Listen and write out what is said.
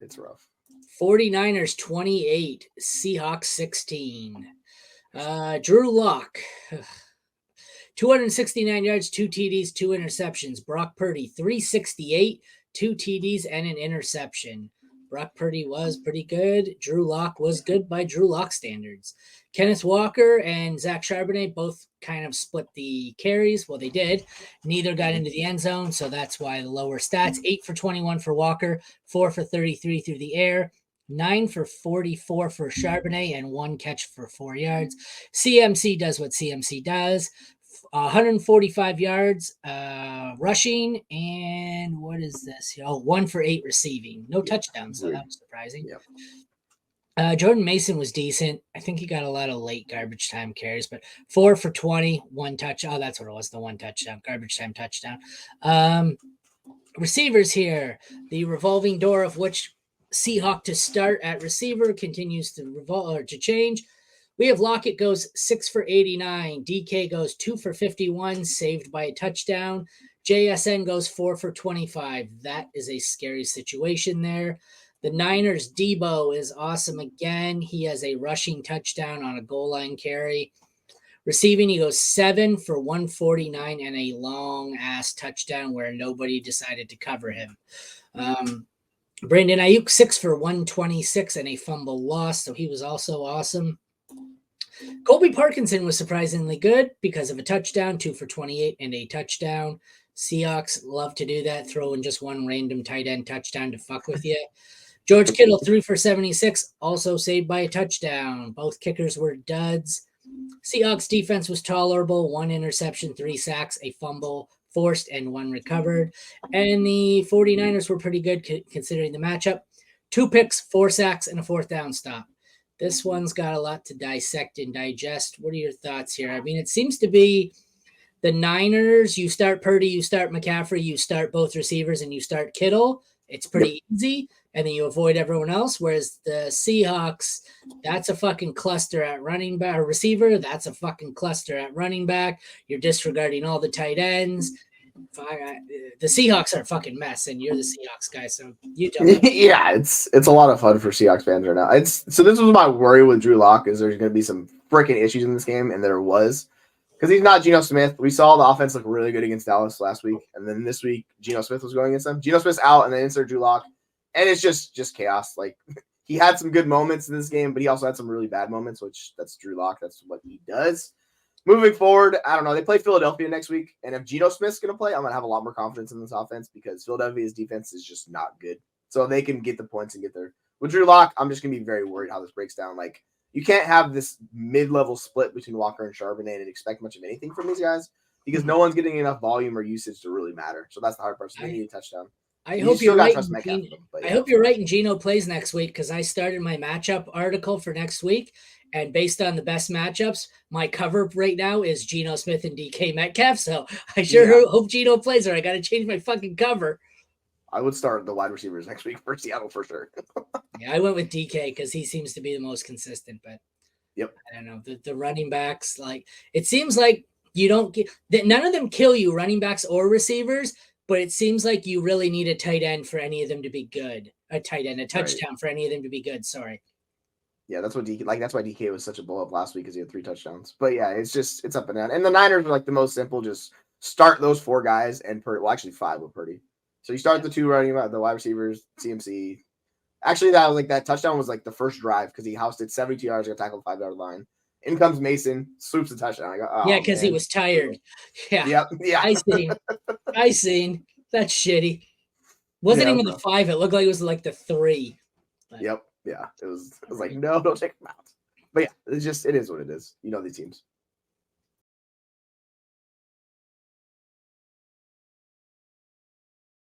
It's rough. 49ers 28, Seahawks 16. Drew Lock, 269 yards, 2 TDs, 2 interceptions. Brock Purdy, 368, 2 TDs, and an interception. Brock Purdy was pretty good. Drew Lock was good by Drew Lock standards. Kenneth Walker and Zach Charbonnet both kind of split the carries. Well, they did. Neither got into the end zone, so that's why the lower stats. 8 for 21 for Walker, 4 for 33 through the air, 9 for 44 for Charbonnet, and 1 catch for 4 yards. CMC does what CMC does. 145 yards rushing, and what is this? 1 for 8 receiving. No touchdowns, so that was surprising. Yep. Jordan Mason was decent. I think he got a lot of late garbage time carries, but 4 for 20, 1 touch. Oh, that's what it was, the 1 touchdown, garbage time touchdown. Receivers here, the revolving door of which Seahawk to start at receiver continues to revolve or to change. We have Lockett goes 6 for 89. DK goes 2 for 51, saved by a touchdown. JSN goes 4 for 25. That is a scary situation there. The Niners' Debo is awesome again. He has a rushing touchdown on a goal line carry. Receiving, he goes 7 for 149 and a long-ass touchdown where nobody decided to cover him. Brandon Ayuk, 6 for 126 and a fumble loss, so he was also awesome. Colby Parkinson was surprisingly good because of a touchdown, 2 for 28 and a touchdown. Seahawks love to do that, throw in just one random tight end touchdown to fuck with you. George Kittle, 3 for 76, also saved by a touchdown. Both kickers were duds. Seahawks defense was tolerable, 1 interception, 3 sacks, a fumble forced, and 1 recovered. And the 49ers were pretty good considering the matchup. 2 picks, 4 sacks, and a 4th down stop. This one's got a lot to dissect and digest. What are your thoughts here? I mean, it seems to be the Niners, you start Purdy, you start McCaffrey, you start both receivers, and you start Kittle. It's pretty easy, and then you avoid everyone else. Whereas the Seahawks, that's a fucking cluster at running back or receiver. That's a fucking cluster at running back. You're disregarding all the tight ends. The Seahawks are a fucking mess, and you're the Seahawks guy, so you tell me. Yeah, it's a lot of fun for Seahawks fans right now. So this was my worry with Drew Lock is there's going to be some freaking issues in this game, and there was. Because he's not Geno Smith. We saw the offense look really good against Dallas last week. And then this week, Geno Smith was going against them. Geno Smith's out, and then insert Drew Lock. And it's just chaos. Like, he had some good moments in this game, but he also had some really bad moments, which that's Drew Lock. That's what he does. Moving forward, I don't know. They play Philadelphia next week. And if Geno Smith's going to play, I'm going to have a lot more confidence in this offense because Philadelphia's defense is just not good. So they can get the points and get there. With Drew Lock, I'm just going to be very worried how this breaks down. Like, you can't have this mid-level split between Walker and Charbonnet and expect much of anything from these guys because no one's getting enough volume or usage to really matter. So that's the hard part. So they need a touchdown. I hope you're right. I hope you're right and Geno plays next week because I started my matchup article for next week. And based on the best matchups, my cover right now is Geno Smith and DK Metcalf. So I hope Geno plays or I got to change my fucking cover. I would start the wide receivers next week for Seattle for sure. Yeah, I went with DK because he seems to be the most consistent. But yep, I don't know the running backs. Like it seems like you don't get none of them kill you, running backs or receivers. But it seems like you really need a tight end for any of them to be good. A tight end, a touchdown for any of them to be good. Sorry. Yeah, that's what that's why DK was such a blow up last week because he had 3 touchdowns. But yeah, it's up and down. And the Niners are like the most simple. Just start those 4 guys and actually 5 with Purdy. So you start the 2 running back, the wide receivers, CMC. Actually, that touchdown was like the first drive because he housed it 72 yards, got tackled 5-yard line. In comes Mason, swoops the touchdown. I go, yeah, because he was tired. Yeah. Yeah. I seen. That's shitty. Wasn't even the 5. It looked like it was like the 3. But. Yep. Yeah. It was like, no, don't take him out. But yeah, it is what it is. You know these teams.